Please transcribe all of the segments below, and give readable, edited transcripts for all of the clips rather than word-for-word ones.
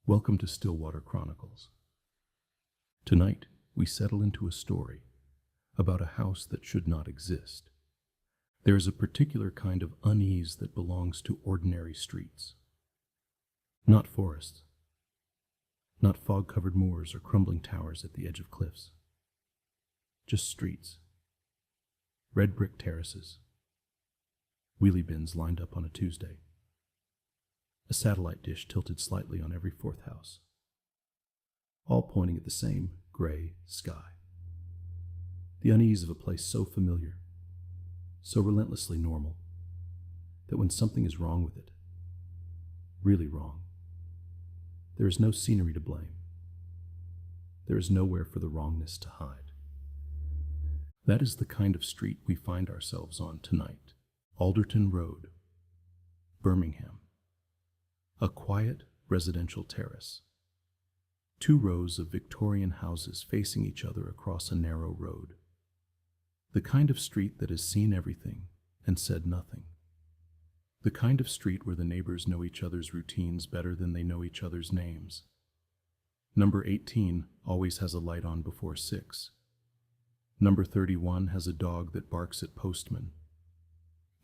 Welcome to Stillwater Chronicles. Tonight, we settle into a story about a house that should not exist. There is a particular kind of unease that belongs to ordinary streets. Not forests, not fog-covered moors or crumbling towers at the edge of cliffs. Just streets, red brick terraces, wheelie bins lined up on a Tuesday, a satellite dish tilted slightly on every fourth house, all pointing at the same gray sky. The unease of a place so familiar, so relentlessly normal, that when something is wrong with it, really wrong, there is no scenery to blame. There is nowhere for the wrongness to hide. That is the kind of street we find ourselves on tonight. Alderton Road, Birmingham. A quiet residential terrace. 2 rows of Victorian houses facing each other across a narrow road. The kind of street that has seen everything and said nothing. The kind of street where the neighbors know each other's routines better than they know each other's names. Number 18 always has a light on before 6. Number 31 has a dog that barks at postmen.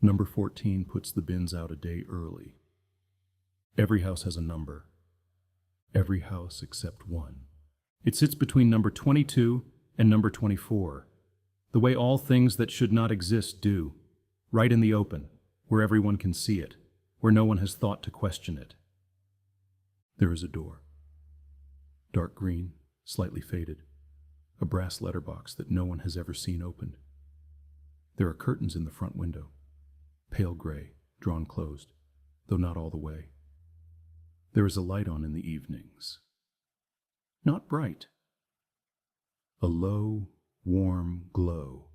Number 14 puts the bins out a day early. Every house has a number. Every house except one. It sits between number 22 and number 24, the way all things that should not exist do, right in the open, where everyone can see it, where no one has thought to question it. There is a door. Dark green, slightly faded, a brass letterbox that no one has ever seen opened. There are curtains in the front window, pale gray, drawn closed, though not all the way. There is a light on in the evenings. Not bright. A low, warm glow.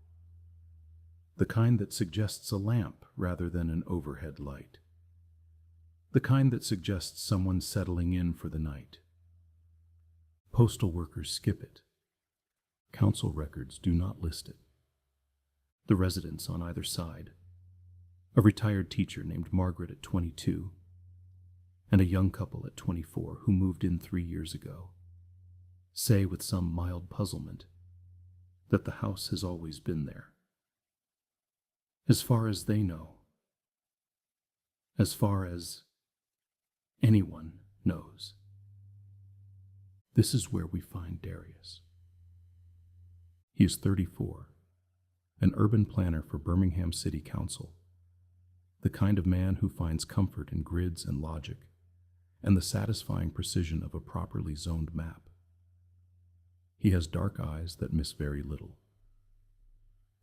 The kind that suggests a lamp rather than an overhead light. The kind that suggests someone settling in for the night. Postal workers skip it. Council records do not list it. The residents on either side. A retired teacher named Margaret at 22. And a young couple at 24 who moved in 3 years ago, say with some mild puzzlement that the house has always been there. As far as they know, as far as anyone knows. This is where we find Darius. He is 34, an urban planner for Birmingham City Council, the kind of man who finds comfort in grids and logic, and the satisfying precision of a properly zoned map. He has dark eyes that miss very little,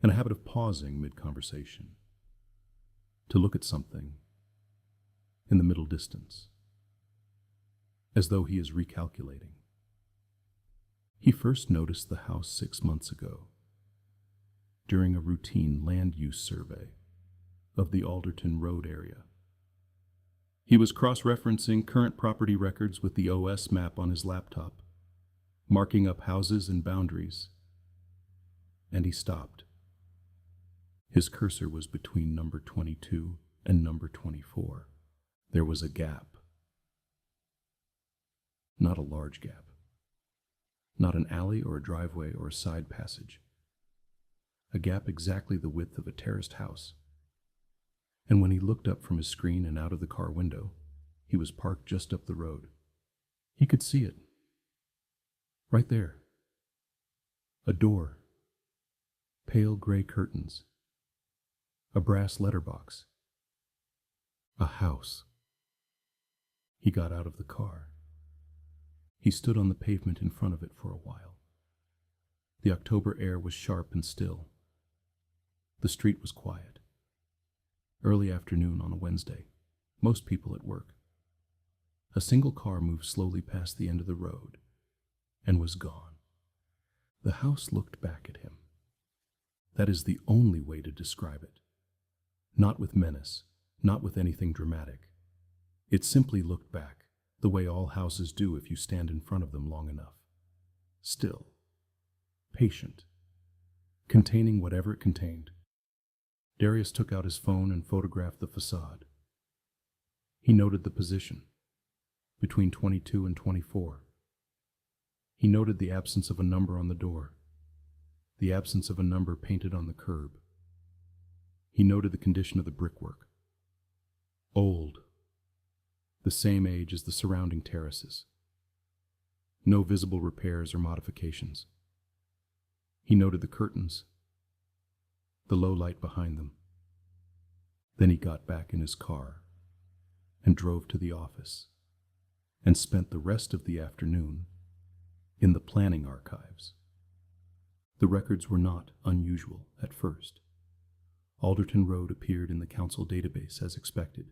and a habit of pausing mid-conversation to look at something in the middle distance, as though he is recalculating. He first noticed the house 6 months ago, during a routine land use survey of the Alderton Road area. He was cross-referencing current property records with the OS map on his laptop, marking up houses and boundaries, and he stopped. His cursor was between number 22 and number 24. There was a gap. Not a large gap. Not an alley or a driveway or a side passage. A gap exactly the width of a terraced house. And when he looked up from his screen and out of the car window, he was parked just up the road. He could see it. Right there. A door. Pale gray curtains. A brass letterbox. A house. He got out of the car. He stood on the pavement in front of it for a while. The October air was sharp and still. The street was quiet. Early afternoon on a Wednesday, most people at work. A single car moved slowly past the end of the road and was gone. The house looked back at him. That is the only way to describe it. Not with menace, not with anything dramatic. It simply looked back, the way all houses do if you stand in front of them long enough. Still, patient, containing whatever it contained. Darius took out his phone and photographed the facade. He noted the position, between 22 and 24. He noted the absence of a number on the door, the absence of a number painted on the curb. He noted the condition of the brickwork. Old, the same age as the surrounding terraces. No visible repairs or modifications. He noted the curtains, the low light behind them. Then he got back in his car and drove to the office and spent the rest of the afternoon in the planning archives. The records were not unusual at first. Alderton Road appeared in the council database as expected.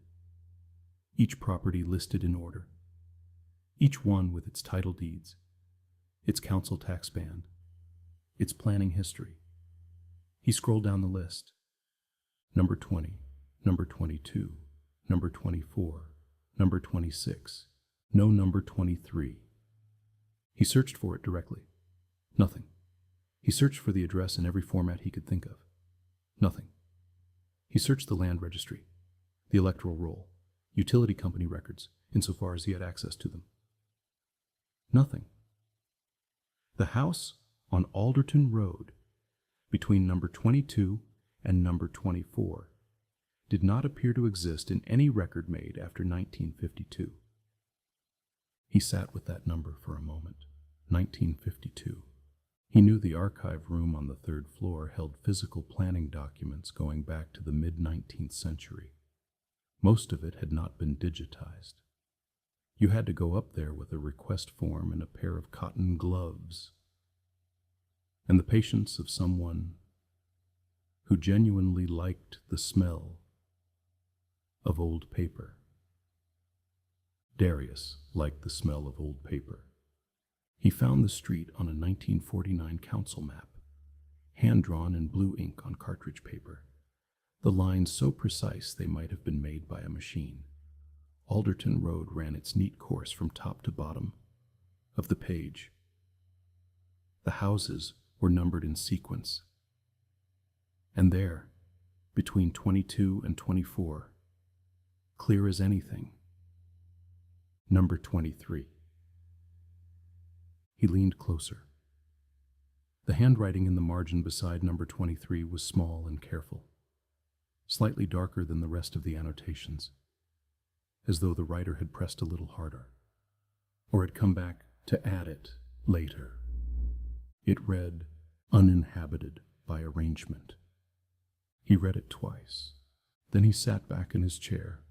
Each property listed in order, each one with its title deeds, its council tax band, its planning history. He scrolled down the list. Number 20, number 22, number 24, number 26, no number 23. He searched for it directly. Nothing. He searched for the address in every format he could think of. Nothing. He searched the Land Registry, the electoral roll, utility company records, insofar as he had access to them. Nothing. The house on Alderton Road, between number 22 and number 24, did not appear to exist in any record made after 1952. He sat with that number for a moment. 1952. He knew the archive room on the third floor held physical planning documents going back to the mid-19th century. Most of it had not been digitized. You had to go up there with a request form and a pair of cotton gloves, and the patience of someone who genuinely liked the smell of old paper. Darius liked the smell of old paper. He found the street on a 1949 council map, hand-drawn in blue ink on cartridge paper, the lines so precise they might have been made by a machine. Alderton Road ran its neat course from top to bottom of the page. The houses were numbered in sequence, and there, between 22 and 24, clear as anything, number 23. He leaned closer. The handwriting in the margin beside number 23 was small and careful, slightly darker than the rest of the annotations, as though the writer had pressed a little harder, or had come back to add it later. It read, "Uninhabited by arrangement." He read it twice. Then he sat back in his chair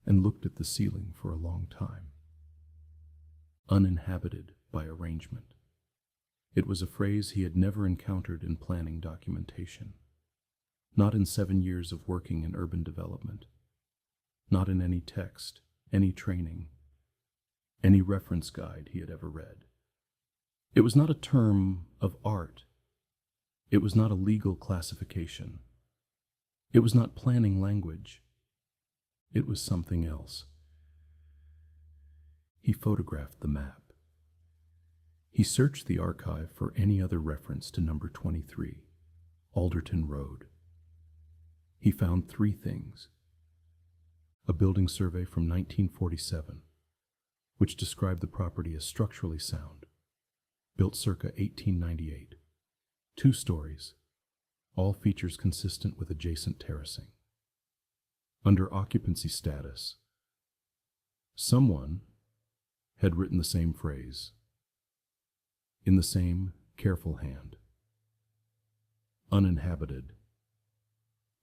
and looked at the ceiling for a long time. Uninhabited by arrangement. It was a phrase he had never encountered in planning documentation, not in 7 years of working in urban development, not in any text, any training, any reference guide he had ever read. It was not a term of art. It was not a legal classification. It was not planning language. It was something else. He photographed the map. He searched the archive for any other reference to number 23, Alderton Road. He found 3 things. A building survey from 1947, which described the property as structurally sound, built circa 1898, 2 stories, all features consistent with adjacent terracing. Under occupancy status, someone had written the same phrase, in the same careful hand. Uninhabited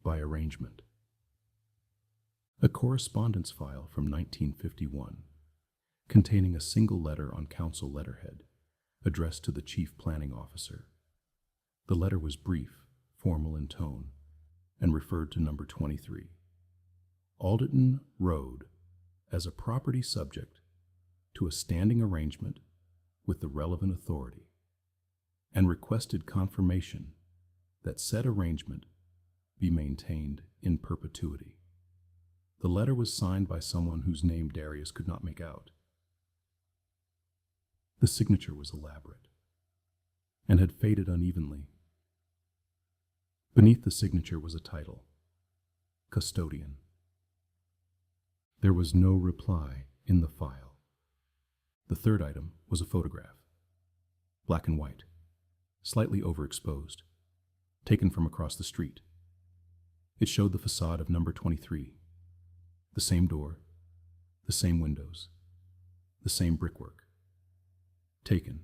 by arrangement. A correspondence file from 1951, containing a single letter on council letterhead, addressed to the chief planning officer. The letter was brief, formal in tone, and referred to number 23. Alderton Road as a property subject to a standing arrangement with the relevant authority, and requested confirmation that said arrangement be maintained in perpetuity. The letter was signed by someone whose name Darius could not make out. The signature was elaborate and had faded unevenly. Beneath the signature was a title, Custodian. There was no reply in the file. The third item was a photograph, black and white, slightly overexposed, taken from across the street. It showed the facade of number 23, the same door, the same windows, the same brickwork. Taken,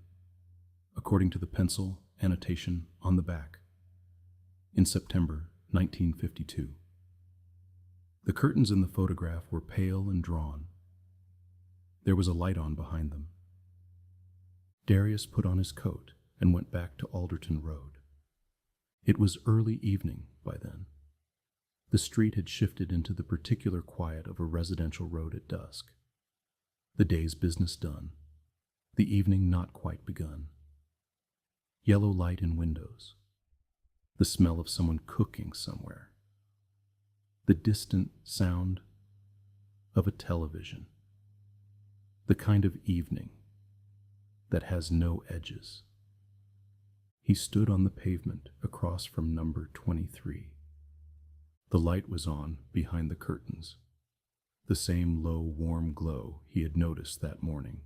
according to the pencil annotation on the back, in September 1952. The curtains in the photograph were pale and drawn. There was a light on behind them. Darius put on his coat and went back to Alderton Road. It was early evening by then. The street had shifted into the particular quiet of a residential road at dusk. The day's business done, the evening not quite begun. Yellow light in windows, the smell of someone cooking somewhere, the distant sound of a television, the kind of evening that has no edges. He stood on the pavement across from number 23. The light was on behind the curtains, the same low, warm glow he had noticed that morning.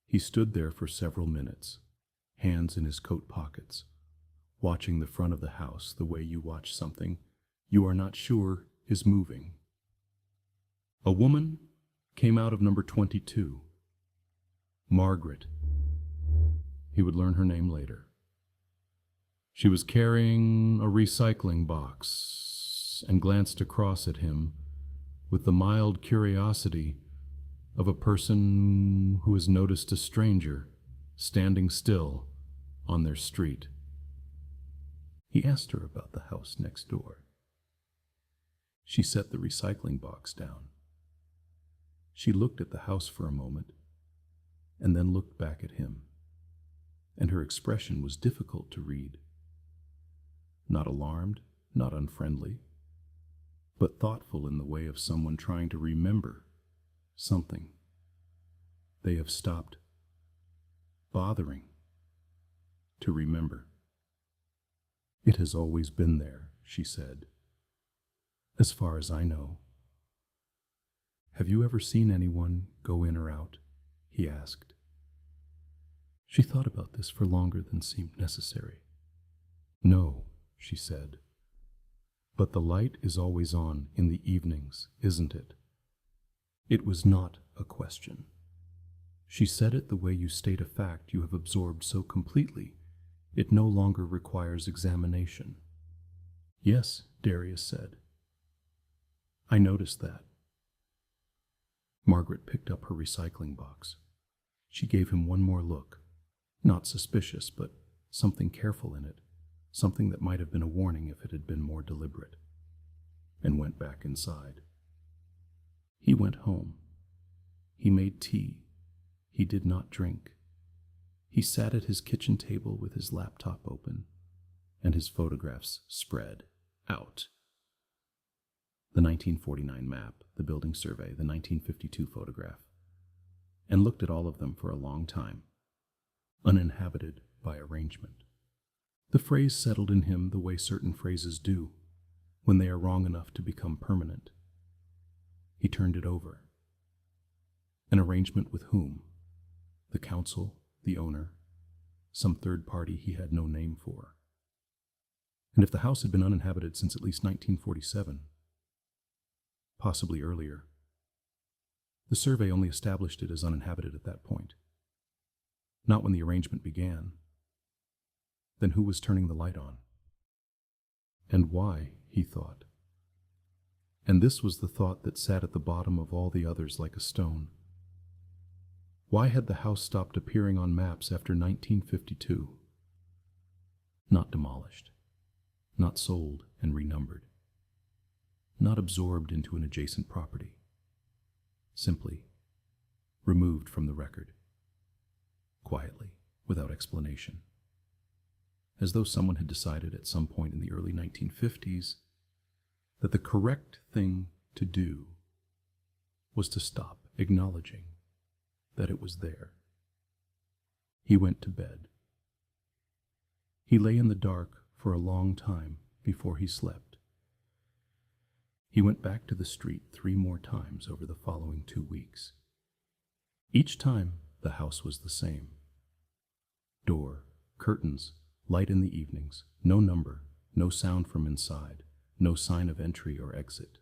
He stood there for several minutes, hands in his coat pockets, watching the front of the house the way you watch something you are not sure is moving. A woman came out of number 22. Margaret. He would learn her name later. She was carrying a recycling box and glanced across at him with the mild curiosity of a person who has noticed a stranger standing still on their street. He asked her about the house next door. She set the recycling box down. She looked at the house for a moment and then looked back at him, and her expression was difficult to read. Not alarmed, not unfriendly, but thoughtful in the way of someone trying to remember something. They have stopped bothering to remember. It has always been there, she said, as far as I know. Have you ever seen anyone go in or out? He asked. She thought about this for longer than seemed necessary. No, she said. But the light is always on in the evenings, isn't it? It was not a question. She said it the way you state a fact you have absorbed so completely it no longer requires examination. Yes, Darius said. I noticed that. Margaret picked up her recycling box. She gave him one more look, not suspicious, but something careful in it, something that might have been a warning if it had been more deliberate, and went back inside. He went home. He made tea. He did not drink. He sat at his kitchen table with his laptop open and his photographs spread out. The 1949 map, the building survey, the 1952 photograph, and looked at all of them for a long time, uninhabited by arrangement. The phrase settled in him the way certain phrases do when they are wrong enough to become permanent. He turned it over. An arrangement with whom? The council, the owner, some third party he had no name for. And if the house had been uninhabited since at least 1947, possibly earlier, the survey only established it as uninhabited at that point, not when the arrangement began. Then who was turning the light on? And why, he thought. And this was the thought that sat at the bottom of all the others like a stone. Why had the house stopped appearing on maps after 1952? Not demolished, not sold and renumbered, not absorbed into an adjacent property, simply removed from the record, quietly, without explanation, as though someone had decided at some point in the early 1950s that the correct thing to do was to stop acknowledging that it was there. He went to bed. He lay in the dark for a long time before he slept. He went back to the street 3 more times over the following 2 weeks. Each time, the house was the same. Door, curtains, light in the evenings, no number, no sound from inside, no sign of entry or exit.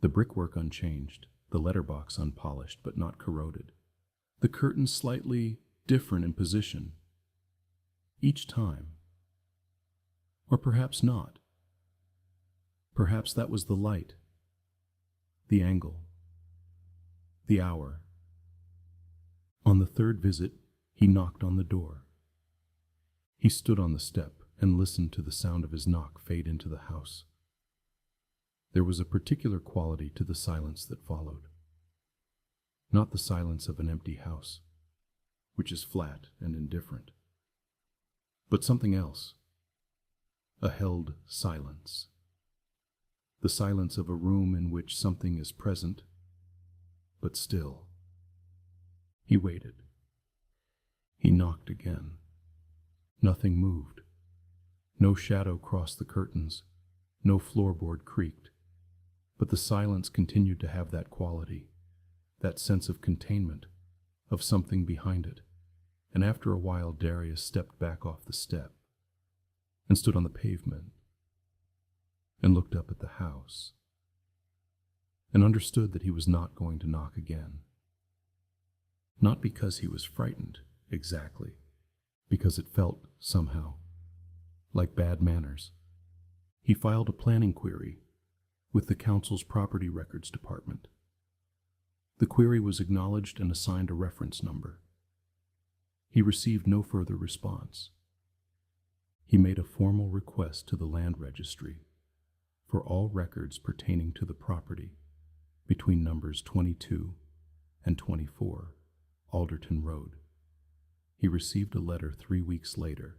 The brickwork unchanged, the letterbox unpolished but not corroded, the curtains slightly different in position. Each time. Or perhaps not. Perhaps that was the light, the angle, the hour. On the third visit, he knocked on the door. He stood on the step and listened to the sound of his knock fade into the house. There was a particular quality to the silence that followed. Not the silence of an empty house, which is flat and indifferent, but something else. A held silence. The silence of a room in which something is present, but still. He waited. He knocked again. Nothing moved. No shadow crossed the curtains. No floorboard creaked. But the silence continued to have that quality, that sense of containment, of something behind it. And after a while, Darius stepped back off the step and stood on the pavement and looked up at the house and understood that he was not going to knock again. Not because he was frightened, exactly, because it felt, somehow, like bad manners. He filed a planning query with the council's property records department. The query was acknowledged and assigned a reference number. He received no further response. He made a formal request to the Land Registry for all records pertaining to the property between numbers 22 and 24 Alderton Road. He received a letter 3 weeks later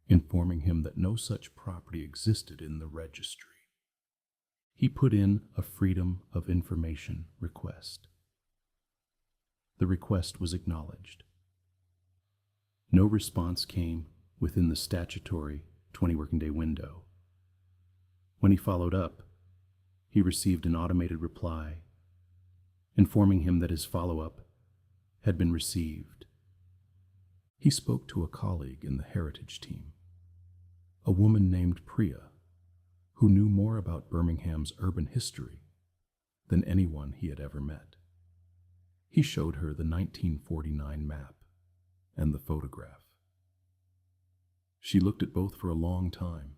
informing him that no such property existed in the registry. He put in a Freedom of Information request. The request was acknowledged. No response came within the statutory 20 working day window. When he followed up, he received an automated reply informing him that his follow-up had been received. He spoke to a colleague in the heritage team, a woman named Priya, who knew more about Birmingham's urban history than anyone he had ever met. He showed her the 1949 map and the photograph. She looked at both for a long time.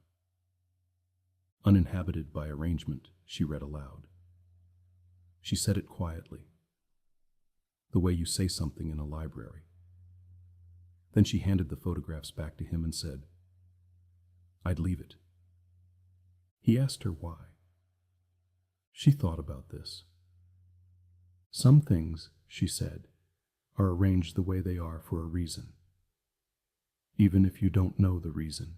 Uninhabited by arrangement, she read aloud. She said it quietly, the way you say something in a library. Then she handed the photographs back to him and said, "I'd leave it." He asked her why. She thought about this. Some things, she said, are arranged the way they are for a reason, even if you don't know the reason.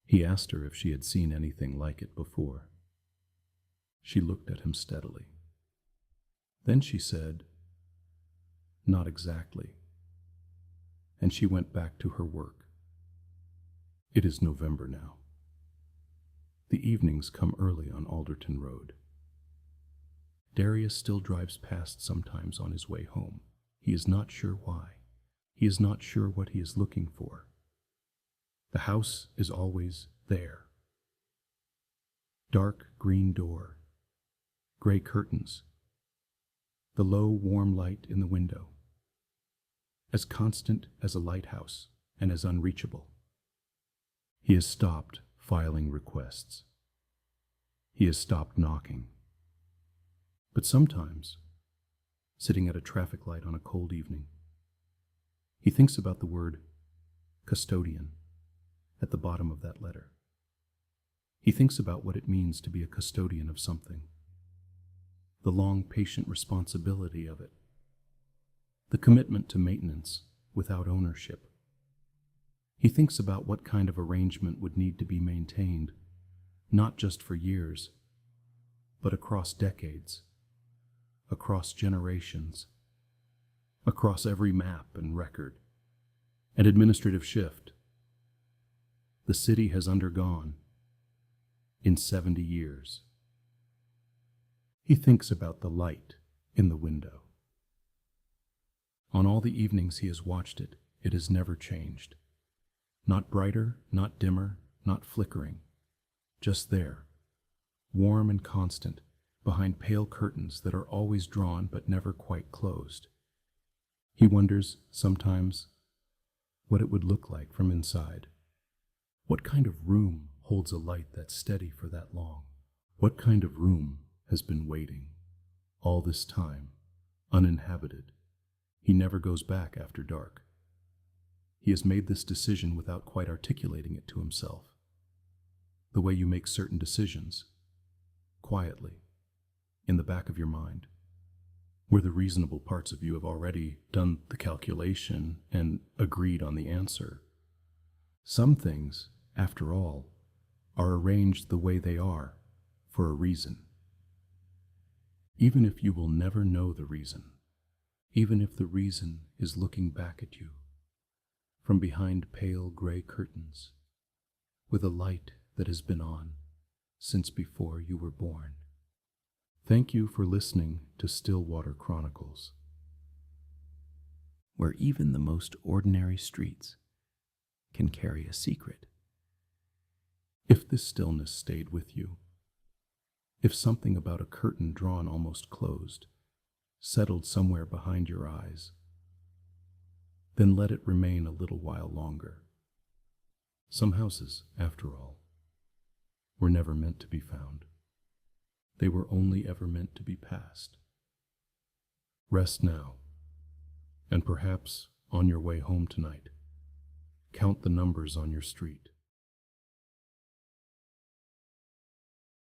He asked her if she had seen anything like it before. She looked at him steadily. Then she said, "Not exactly," and she went back to her work. It is November now. The evenings come early on Alderton Road. Darius still drives past sometimes on his way home. He is not sure why. He is not sure what he is looking for. The house is always there. Dark green door, gray curtains, the low warm light in the window, as constant as a lighthouse and as unreachable. He has stopped filing requests. He has stopped knocking. But sometimes, sitting at a traffic light on a cold evening, he thinks about the word custodian at the bottom of that letter. He thinks about what it means to be a custodian of something, the long, patient responsibility of it, the commitment to maintenance without ownership. He thinks about what kind of arrangement would need to be maintained, not just for years, but across decades, across generations, across every map and record and administrative shift the city has undergone in 70 years. He thinks about the light in the window. On all the evenings he has watched it, it has never changed. Not brighter, not dimmer, not flickering. Just there, warm and constant, behind pale curtains that are always drawn but never quite closed. He wonders, sometimes, what it would look like from inside. What kind of room holds a light that's steady for that long? What kind of room has been waiting all this time, uninhabited? He never goes back after dark. He has made this decision without quite articulating it to himself. The way you make certain decisions, quietly, in the back of your mind, where the reasonable parts of you have already done the calculation and agreed on the answer. Some things, after all, are arranged the way they are for a reason. Even if you will never know the reason, even if the reason is looking back at you from behind pale gray curtains with a light that has been on since before you were born. Thank you for listening to Stillwater Chronicles, where even the most ordinary streets can carry a secret. If this stillness stayed with you, if something about a curtain drawn almost closed settled somewhere behind your eyes, then let it remain a little while longer. Some houses, after all, were never meant to be found. They were only ever meant to be passed. Rest now, and perhaps on your way home tonight, count the numbers on your street.